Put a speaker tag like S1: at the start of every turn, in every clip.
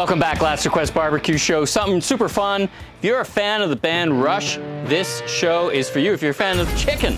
S1: Welcome back, Last Request Barbecue Show. Something super fun. If you're a fan of the band Rush, this show is for you. If you're a fan of chicken,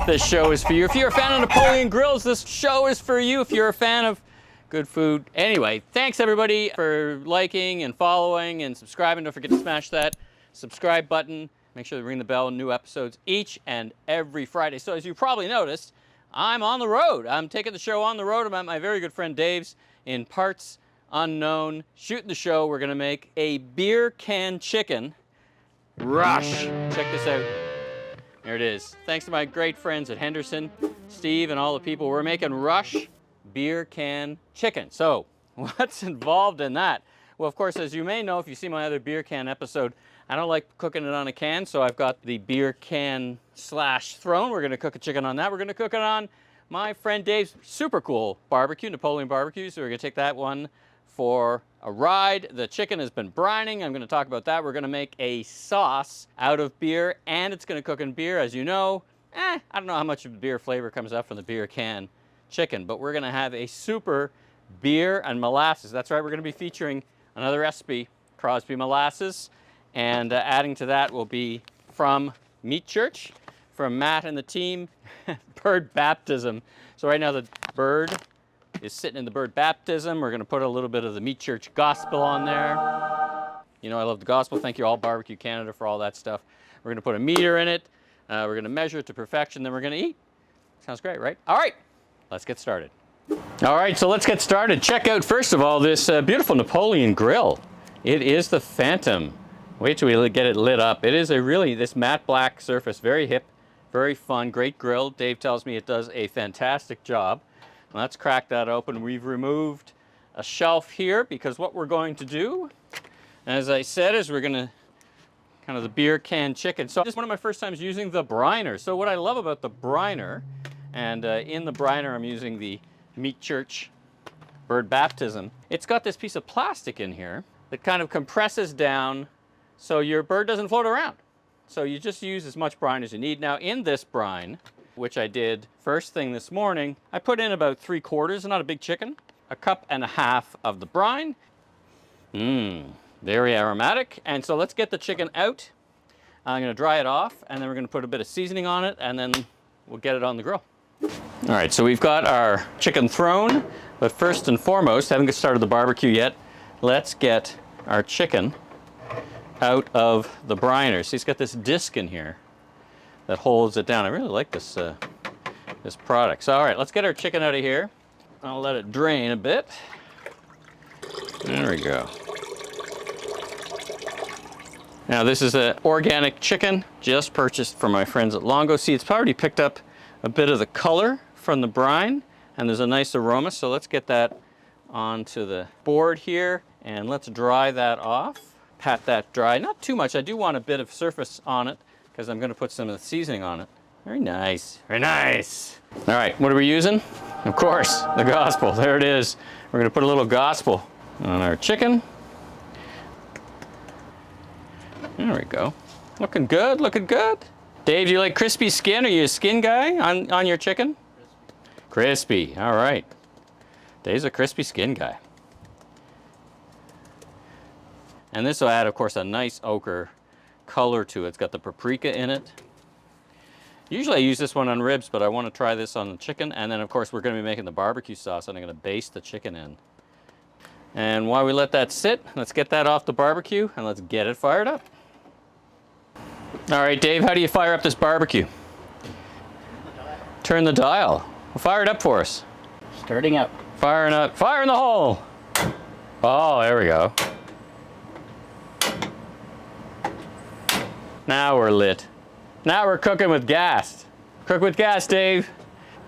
S1: this show is for you. If you're a fan of Napoleon grills, this show is for you. If you're a fan of good food. Anyway, thanks everybody for liking and following and subscribing. Don't forget to smash that subscribe button. Make sure to ring the bell. New episodes each and every Friday. So as you probably noticed, I'm on the road. I'm taking the show on the road. I'm at my very good friend Dave's in Parts Unknown, shooting the show. We're gonna make a beer can chicken rush. Check this out. There it is. Thanks to my great friends at Henderson, Steve and all the people, we're making rush beer can chicken. So what's involved in that? Well, of course, as you may know, if you see my other beer can episode, I don't like cooking it on a can, so I've got the beer can slash throne. We're gonna cook a chicken on that. We're gonna cook it on my friend Dave's super cool barbecue, Napoleon Barbecue. So we're gonna take that one for a ride. The chicken has been brining. I'm gonna talk about that. We're gonna make a sauce out of beer, and it's gonna cook in beer. As you know, I don't know how much of the beer flavor comes up from the beer can chicken, but we're gonna have a super beer and molasses. That's right, we're gonna be featuring another recipe, Crosby molasses, and adding to that will be from Meat Church, from Matt and the team, bird baptism. So right now the bird is sitting in the bird baptism. We're gonna put a little bit of the Meat Church gospel on there. You know I love the gospel. Thank you all Barbecue Canada for all that stuff. We're gonna put a meter in it. We're gonna measure it to perfection, then we're gonna eat. Sounds great, right? All right, let's get started. All right, so let's get started. Check out, first of all, this beautiful Napoleon grill. It is the Phantom. Wait till we get it lit up. It is a really, this matte black surface, very hip, very fun, great grill. Dave tells me it does a fantastic job. Let's crack that open. We've removed a shelf here because what we're going to do, as I said, is we're gonna kind of the beer can chicken. So this is one of my first times using the Briner. So what I love about the Briner, and in the Briner I'm using the Meat Church bird baptism. It's got this piece of plastic in here that kind of compresses down so your bird doesn't float around. So you just use as much brine as you need. Now in this brine, which I did first thing this morning, I put in about 3/4, not a big chicken, 1.5 cups of the brine. Very aromatic. And so let's get the chicken out. I'm gonna dry it off, and then we're gonna put a bit of seasoning on it, and then we'll get it on the grill. All right, so we've got our chicken thrown, but first and foremost, haven't started the barbecue yet, let's get our chicken out of the briner. See, it's got this disc in here that holds it down. I really like this, this product. So, all right, let's get our chicken out of here. I'll let it drain a bit. There we go. Now, this is an organic chicken, just purchased from my friends at Longo. See, it's already picked up a bit of the color from the brine, and there's a nice aroma. So let's get that onto the board here, and let's dry that off. Pat that dry, not too much. I do want a bit of surface on it because I'm gonna put some of the seasoning on it. Very nice, very nice. All right, what are we using? Of course, the gospel, there it is. We're gonna put a little gospel on our chicken. There we go. Looking good, looking good. Dave, do you like crispy skin? Are you a skin guy on your chicken? Crispy, all right. Dave's a crispy skin guy. And this will add, of course, a nice ochre color to it. It's got the paprika in it. Usually I use this one on ribs, but I want to try this on the chicken. And then, of course, we're going to be making the barbecue sauce, and I'm going to baste the chicken in. And while we let that sit, let's get that off the barbecue, and let's get it fired up. All right, Dave, how do you fire up this barbecue? Turn the dial. Well, fire it up for us.
S2: Starting up.
S1: Firing up. Fire in the hole. Oh, there we go. Now we're lit. Now we're cooking with gas. Cook with gas, Dave.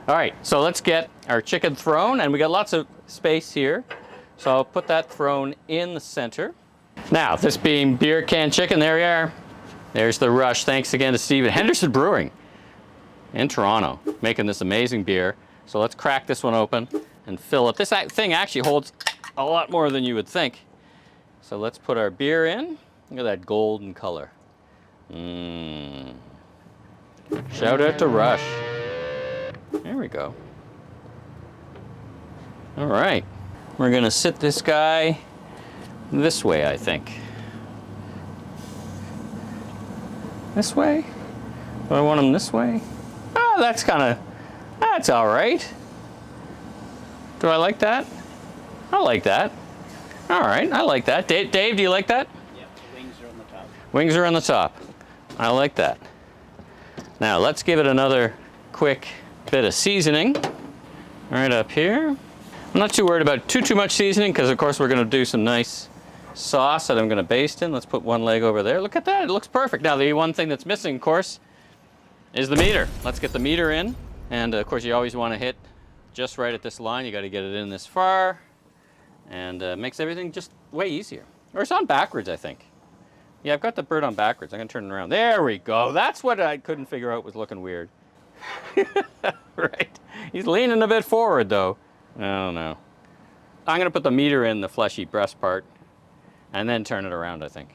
S1: All right, so let's get our chicken thrown, and we got lots of space here. So I'll put that thrown in the center. Now, this being beer can chicken, there we are. There's the Rush. Thanks again to Steve at Henderson Brewing in Toronto, making this amazing beer. So let's crack this one open and fill it. This thing actually holds a lot more than you would think. So let's put our beer in. Look at that golden color. Shout out to Rush. There we go. All right. We're gonna sit this guy this way, I think. This way? Do I want them this way? Oh, that's all right. Do I like that? I like that. All right, I like that. Dave, do you like that?
S2: Yep, the wings are on the top.
S1: Wings are on the top. I like that. Now let's give it another quick bit of seasoning. Right up here. I'm not too worried about too much seasoning because of course we're going to do some nice sauce that I'm going to baste in. Let's put one leg over there. Look at that, it looks perfect. Now the one thing that's missing, of course, is the meter. Let's get the meter in. And of course you always want to hit just right at this line. You got to get it in this far. And makes everything just way easier. Or it's on backwards, I think. Yeah, I've got the bird on backwards. I'm going to turn it around. There we go. That's what I couldn't figure out was looking weird. Right. He's leaning a bit forward, though. I don't know. I'm going to put the meter in the fleshy breast part and then turn it around, I think.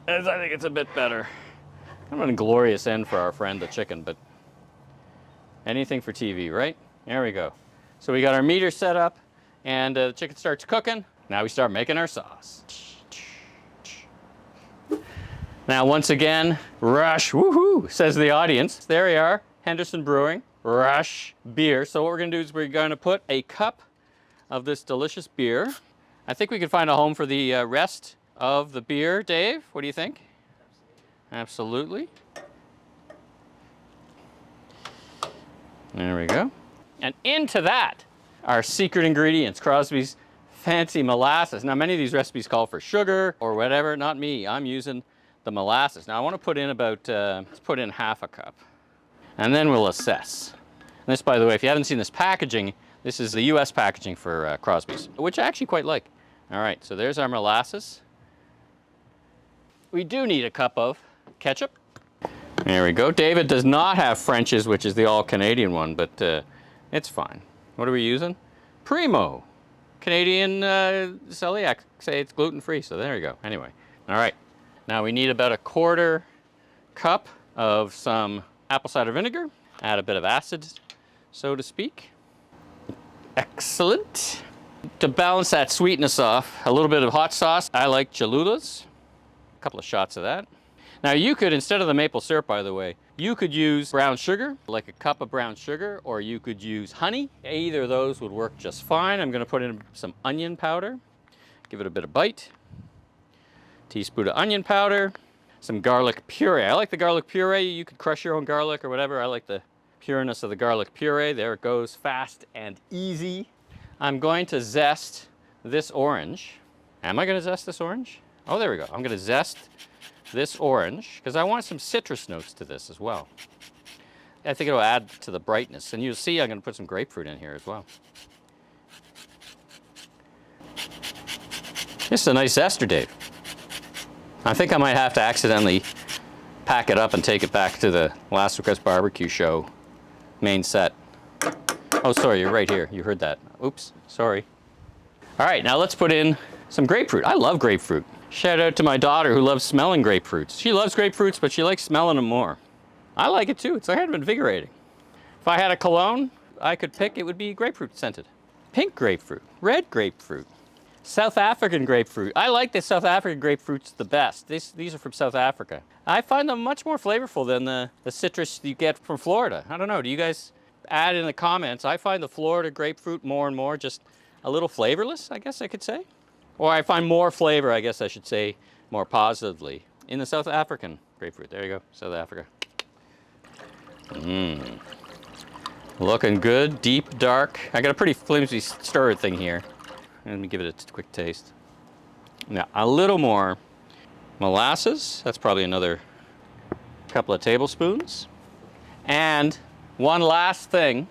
S1: As I think it's a bit better. I'm on a glorious end for our friend, the chicken, but anything for TV, right? There we go. So we got our meter set up, and the chicken starts cooking. Now we start making our sauce. Now, once again, Rush, woohoo, says the audience. There we are, Henderson Brewing Rush beer. So what we're gonna do is we're gonna put a cup of this delicious beer. I think we can find a home for the rest of the beer. Dave, what do you think? Absolutely. There we go. And into that, our secret ingredients, Crosby's fancy molasses. Now, many of these recipes call for sugar or whatever. Not me. I'm using the molasses. Now, I want to put in about, let's put in half a cup. And then we'll assess. And this, by the way, if you haven't seen this packaging, this is the US packaging for Crosby's, which I actually quite like. All right, so there's our molasses. We do need a cup of ketchup. There we go. David does not have French's, which is the all-Canadian one, but it's fine. What are we using? Primo. Canadian celiac say it's gluten-free, so there you go. Anyway, all right. Now we need about a quarter cup of some apple cider vinegar. Add a bit of acid, so to speak. Excellent. To balance that sweetness off, a little bit of hot sauce. I like Cholula's. A couple of shots of that. Now you could, instead of the maple syrup, by the way, you could use brown sugar, like a cup of brown sugar, or you could use honey. Either of those would work just fine. I'm going to put in some onion powder, give it a bit of bite. Teaspoon of onion powder, some garlic puree. I like the garlic puree. You could crush your own garlic or whatever. I like the pureness of the garlic puree. There it goes, fast and easy. I'm going to zest this orange. Am I going to zest this orange? Oh, there we go. I'm going to zest this orange because I want some citrus notes to this as well. I think it'll add to the brightness. And you'll see I'm going to put some grapefruit in here as well. This is a nice zester, Dave. I think I might have to accidentally pack it up and take it back to the Last Request Barbecue Show main set. Oh, sorry, you're right here. You heard that. Oops, sorry. All right, now let's put in some grapefruit. I love grapefruit. Shout out to my daughter who loves smelling grapefruits. She loves grapefruits, but she likes smelling them more. I like it too. It's kind of invigorating. If I had a cologne I could pick, it would be grapefruit scented. Pink grapefruit, red grapefruit, South African grapefruit. I like the South African grapefruits the best. These are from South Africa. I find them much more flavorful than the citrus you get from Florida. I don't know, do you guys add in the comments? I find the Florida grapefruit more and more just a little flavorless, I guess I could say. Or I find more flavor, I guess I should say, more positively, in the South African grapefruit. There you go, South Africa. Mmm. Looking good, deep, dark. I got a pretty flimsy stir thing here. Let me give it a quick taste. Now, a little more molasses. That's probably another couple of tablespoons. And one last thing,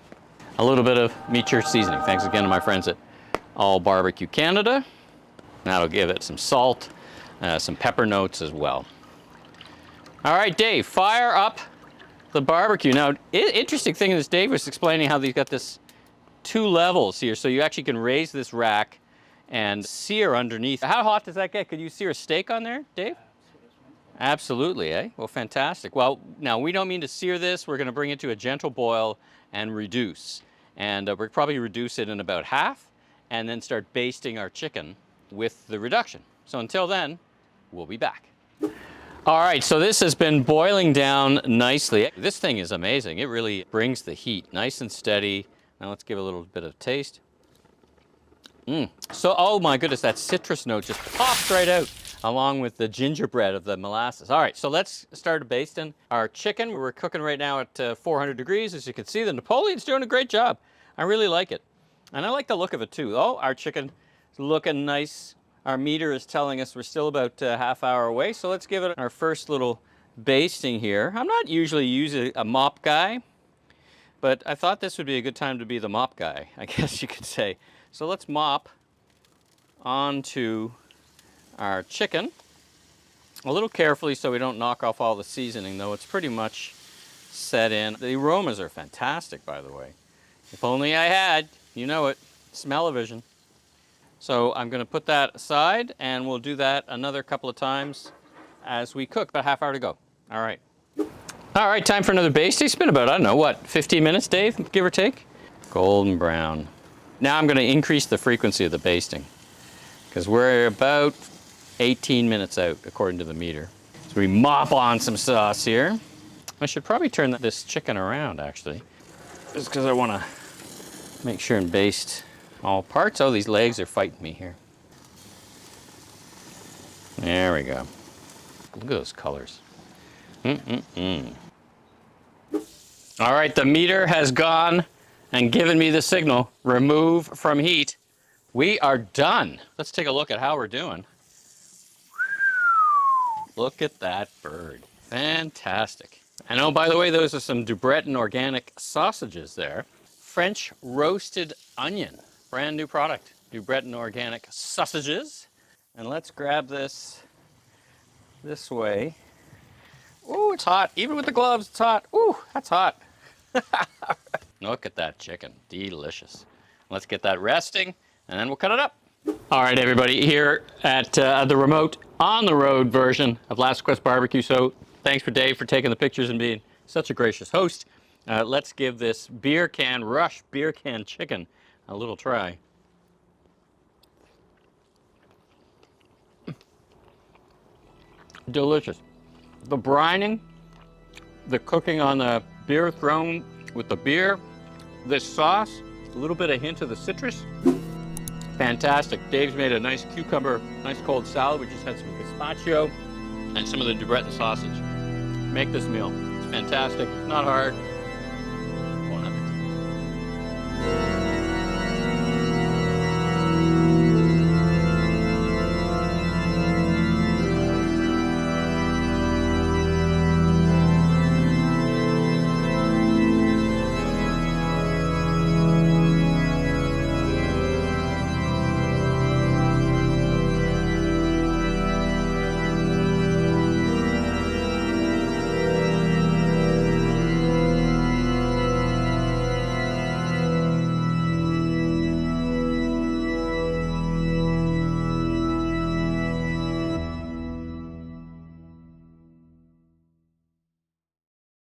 S1: a little bit of meat church seasoning. Thanks again to my friends at All Barbecue Canada. That'll give it some salt, some pepper notes as well. All right, Dave, fire up the barbecue. Now, interesting thing is Dave was explaining how they've got this 2 levels here, so you actually can raise this rack and sear underneath. How hot does that get? Could you sear a steak on there, Dave? Absolutely, eh? Well, fantastic. Well, now we don't mean to sear this. We're going to bring it to a gentle boil and reduce. And we'll probably reduce it in about half and then start basting our chicken with the reduction. So until then, we'll be back. All right, so this has been boiling down nicely. This thing is amazing. It really brings the heat nice and steady. Now let's give it a little bit of taste. So, oh my goodness, that citrus note just pops right out along with the gingerbread of the molasses. All right, so let's start basting our chicken. We're cooking right now at 400 degrees. As you can see, the Napoleon's doing a great job. I really like it. And I like the look of it too. Oh, our chicken is looking nice. Our meter is telling us we're still about a half hour away. So let's give it our first little basting here. I'm not usually usually a mop guy, but I thought this would be a good time to be the mop guy, I guess you could say. So let's mop onto our chicken a little carefully so we don't knock off all the seasoning, though it's pretty much set in. The aromas are fantastic, by the way. If only I had, you know it, smell-o-vision. So I'm going to put that aside, and we'll do that another couple of times as we cook. About a half hour to go. All right. All right, time for another basting. It's been about, I don't know, what, 15 minutes, Dave, give or take? Golden brown. Now I'm going to increase the frequency of the basting because we're about 18 minutes out, according to the meter. So we mop on some sauce here. I should probably turn this chicken around, actually, just because I want to make sure and baste all parts. Oh, these legs are fighting me here. There we go. Look at those colors. All right, the meter has gone and given me the signal, remove from heat. We are done. Let's take a look at how we're doing. Look at that bird. Fantastic. And oh, by the way, those are some Du Breton organic sausages there. French roasted onion. Brand new product. Du Breton organic sausages. And let's grab this way. Ooh, it's hot. Even with the gloves, it's hot. Ooh, that's hot. Look at that chicken. Delicious. Let's get that resting, and then we'll cut it up. All right, everybody, here at the remote on-the-road version of Last Quest Barbecue. So thanks for Dave for taking the pictures and being such a gracious host. Let's give this Rush beer can chicken a little try. Delicious. The brining, the cooking on the beer thrown with the beer, this sauce, a little bit of hint of the citrus. Fantastic. Dave's made a nice cucumber, nice cold salad. We just had some gazpacho and some of the Du Breton sausage. Make this meal. It's fantastic. It's not hard.